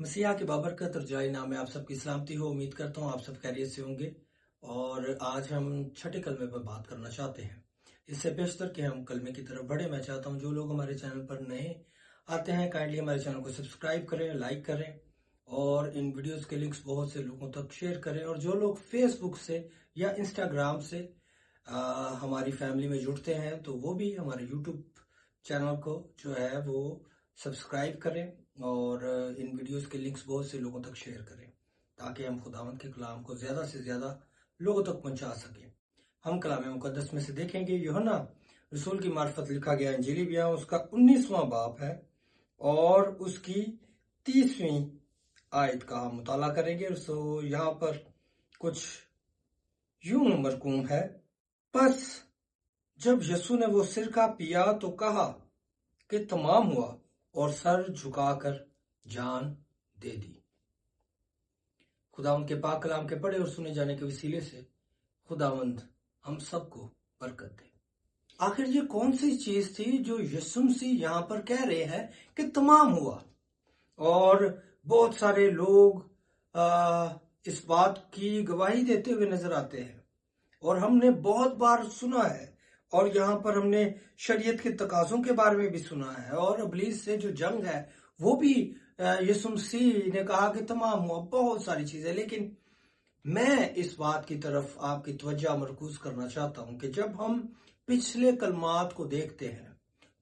مسیح کی بابرکت اور جائے نام میں آپ سب کی سلامتی ہو۔ امید کرتا ہوں آپ سب خیریت سے ہوں گے، اور آج ہم چھٹے کلمے پر بات کرنا چاہتے ہیں۔ اس سے بیشتر کہ ہم کلمے کی طرف بڑھیں، میں چاہتا ہوں جو لوگ ہمارے چینل پر نئے آتے ہیں کائنڈلی ہمارے چینل کو سبسکرائب کریں، لائک کریں، اور ان ویڈیوز کے لنکس بہت سے لوگوں تک شیئر کریں۔ اور جو لوگ فیس بک سے یا انسٹاگرام سے ہماری فیملی میں جڑتے ہیں تو وہ بھی ہمارے یوٹیوب چینل کو جو ہے وہ سبسکرائب کریں، اور ان ویڈیوز کے لنکس بہت سے لوگوں تک شیئر کریں تاکہ ہم خداوند کے کلام کو زیادہ سے زیادہ لوگوں تک پہنچا سکیں۔ ہم کلام مقدس میں سے دیکھیں گے یوحنا رسول کی معرفت لکھا گیا انجیلی بیان، اس کا 19واں باب ہے اور اس کی 30ویں آیت کا ہم مطالعہ کریں گے۔ یہاں پر کچھ یوں مرقوم ہے: پس جب یسوع نے وہ سرکہ پیا تو کہا کہ تمام ہوا، اور سر جھکا کر جان دے دی۔ خداوند کے پاک کلام کے پڑھے اور سنے جانے کے وسیلے سے خداوند ہم سب کو برکت دے۔ آخر یہ کون سی چیز تھی جو یسوع مسیح یہاں پر کہہ رہے ہیں کہ تمام ہوا؟ اور بہت سارے لوگ اس بات کی گواہی دیتے ہوئے نظر آتے ہیں، اور ہم نے بہت بار سنا ہے، اور یہاں پر ہم نے شریعت کے تقاضوں کے بارے میں بھی سنا ہے، اور ابلیس سے جو جنگ ہے وہ بھی یسوع مسیح نے کہا کہ تمام ہوا، بہت ساری چیزیں۔ لیکن میں اس بات کی طرف آپ کی توجہ مرکوز کرنا چاہتا ہوں کہ جب ہم پچھلے کلمات کو دیکھتے ہیں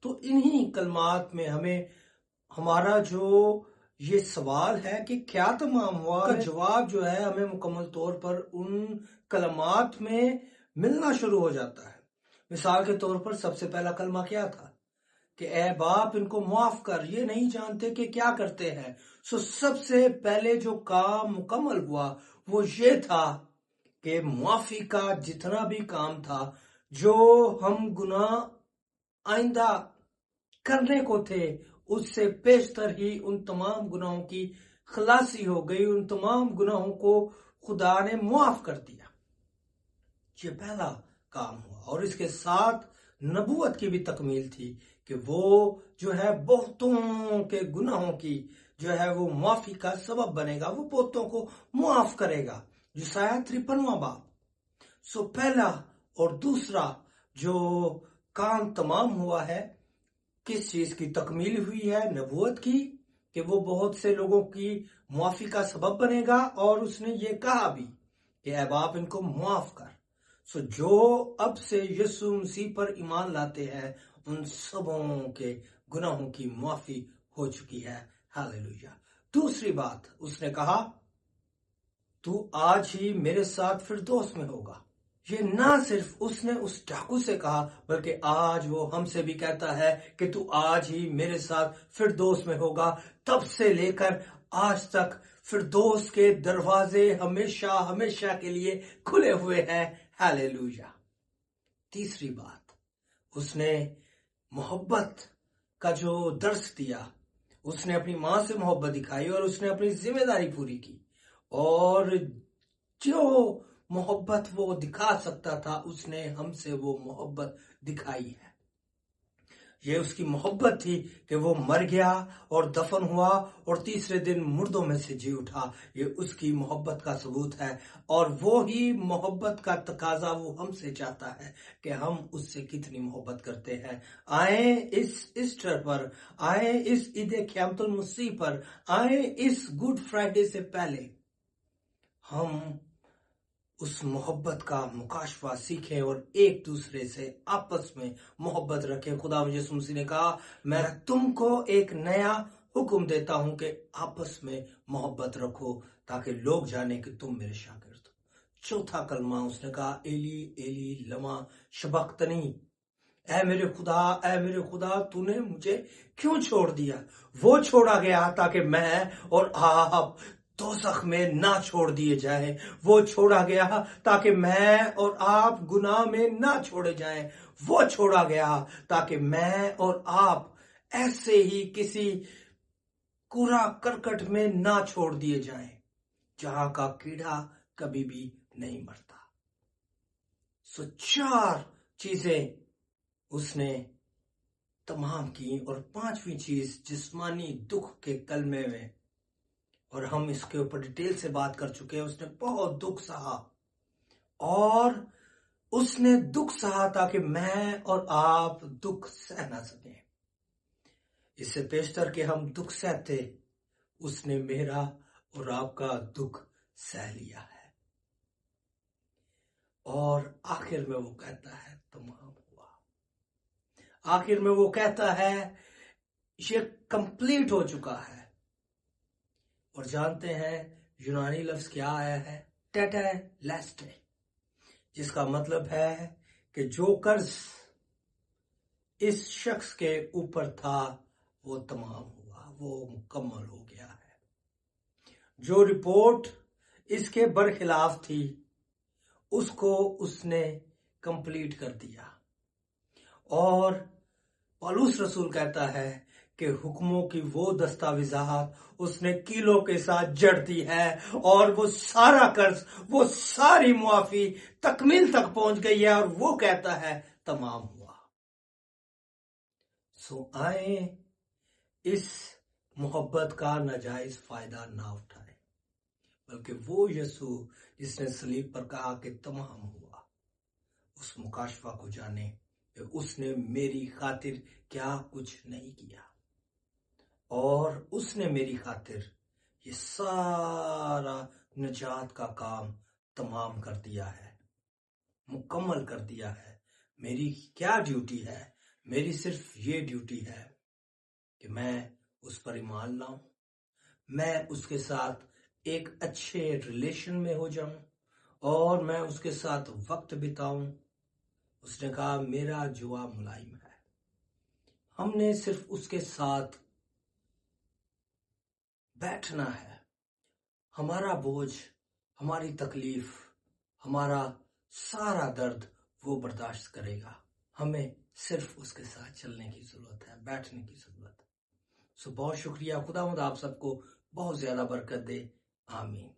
تو انہی کلمات میں ہمیں ہمارا جو یہ سوال ہے کہ کیا تمام ہوا کا جواب جو ہے ہمیں مکمل طور پر ان کلمات میں ملنا شروع ہو جاتا ہے۔ مثال کے طور پر سب سے پہلا کلمہ کیا تھا کہ اے باپ ان کو معاف کر، یہ نہیں جانتے کہ کیا کرتے ہیں۔ سب سے پہلے جو کام مکمل ہوا وہ یہ تھا کہ معافی کا جتنا بھی کام تھا، جو ہم گناہ آئندہ کرنے کو تھے، اس سے پیشتر ہی ان تمام گناہوں کی خلاصی ہو گئی، ان تمام گناہوں کو خدا نے معاف کر دیا۔ یہ پہلا کام ہوا، اور اس کے ساتھ نبوت کی بھی تکمیل تھی کہ وہ جو ہے بہتوں کے گناہوں کی جو ہے وہ معافی کا سبب بنے گا، وہ بہتوں کو معاف کرے گا۔ یسایہ 53واں باب۔ پہلا اور دوسرا جو کام تمام ہوا ہے، کس چیز کی تکمیل ہوئی ہے؟ نبوت کی، کہ وہ بہت سے لوگوں کی معافی کا سبب بنے گا، اور اس نے یہ کہا بھی کہ اے باپ ان کو معاف کر۔ جو اب سے یسوع مسیح پر ایمان لاتے ہیں ان سبوں کے گناہوں کی معافی ہو چکی ہے۔ ہاللیلویہ۔ دوسری بات اس نے کہا تو آج ہی میرے ساتھ فردوس میں ہوگا۔ یہ نہ صرف اس نے اس ڈاکو سے کہا بلکہ آج وہ ہم سے بھی کہتا ہے کہ تو آج ہی میرے ساتھ فردوس میں ہوگا۔ تب سے لے کر آج تک فردوس کے دروازے ہمیشہ ہمیشہ کے لیے کھلے ہوئے ہیں۔ ہاللیلویہ۔ تیسری بات، اس نے محبت کا جو درس دیا، اس نے اپنی ماں سے محبت دکھائی، اور اس نے اپنی ذمہ داری پوری کی، اور جو محبت وہ دکھا سکتا تھا اس نے ہم سے وہ محبت دکھائی ہے۔ یہ اس کی محبت تھی کہ وہ مر گیا اور دفن ہوا اور تیسرے دن مردوں میں سے جی اٹھا۔ یہ اس کی محبت کا ثبوت ہے، اور وہی محبت کا تقاضا وہ ہم سے چاہتا ہے کہ ہم اس سے کتنی محبت کرتے ہیں۔ آئیں اس ایسٹر پر، آئیں اس عید قیامت المسیح پر، آئیں اس گڈ فرائیڈے سے پہلے ہم اس محبت کا مکاشفہ سیکھیں اور ایک دوسرے سے آپس میں محبت رکھیں۔ خدا یسوع مسیح نے کہا میں تم کو ایک نیا حکم دیتا ہوں کہ آپس میں محبت رکھو تاکہ لوگ جانیں کہ تم میرے شاگرد ہو۔ چوتھا کلمہ اس نے کہا ایلی ایلی لما شبقتنی، اے میرے خدا تو نے مجھے کیوں چھوڑ دیا؟ وہ چھوڑا گیا تاکہ میں اور آپ دوزخ میں نہ چھوڑ دیے جائیں، وہ چھوڑا گیا تاکہ میں اور آپ گناہ میں نہ چھوڑے جائیں، وہ چھوڑا گیا تاکہ میں اور آپ ایسے ہی کسی کوڑا کرکٹ میں نہ چھوڑ دیے جائیں جہاں کا کیڑا کبھی بھی نہیں مرتا۔ 4 چیزیں اس نے تمام کی، اور 5ویں چیز جسمانی دکھ کے کلمے میں اور ہم اس کے اوپر ڈیٹیل سے بات کر چکے ہیں. اس نے بہت دکھ سہا اور اس نے دکھ سہا تاکہ میں اور آپ دکھ سہ نہ سکیں. اس سے پیشتر کہ ہم دکھ سہتے، اس نے میرا اور آپ کا دکھ سہ لیا ہے. اور آخر میں وہ کہتا ہے تمام ہوا. آخر میں وہ کہتا ہے یہ کمپلیٹ ہو چکا ہے. اور جانتے ہیں یونانی لفظ کیا آیا ہے؟ ٹیٹا لیسٹے، جس کا مطلب ہے کہ جو قرض اس شخص کے اوپر تھا وہ تمام ہوا، وہ مکمل ہو گیا ہے. جو رپورٹ اس کے برخلاف تھی اس کو اس نے کمپلیٹ کر دیا. اور پولس رسول کہتا ہے کہ حکموں کی وہ دستاویزات اس نے کیلوں کے ساتھ جڑ دی ہے اور وہ سارا قرض، وہ ساری معافی تکمیل تک پہنچ گئی ہے. اور وہ کہتا ہے تمام ہوا. سو آئیں اس محبت کا ناجائز فائدہ نہ اٹھائیں، بلکہ وہ یسوع جس نے صلیب پر کہا کہ تمام ہوا، اس مکاشفہ کو جانیں کہ اس نے میری خاطر کیا کچھ نہیں کیا. اور اس نے میری خاطر یہ سارا نجات کا کام تمام کر دیا ہے، مکمل کر دیا ہے. میری کیا ڈیوٹی ہے؟ میری صرف یہ ڈیوٹی ہے کہ میں اس پر ایمان لاؤں، میں اس کے ساتھ ایک اچھے ریلیشن میں ہو جاؤں اور میں اس کے ساتھ وقت بتاؤں. اس نے کہا میرا جوا ملائم ہے. ہم نے صرف اس کے ساتھ بیٹھنا ہے. ہمارا بوجھ، ہماری تکلیف، ہمارا سارا درد وہ برداشت کرے گا. ہمیں صرف اس کے ساتھ چلنے کی ضرورت ہے، بیٹھنے کی ضرورت ہے. سو بہت شکریہ. خداوند آپ سب کو بہت زیادہ برکت دے. آمین.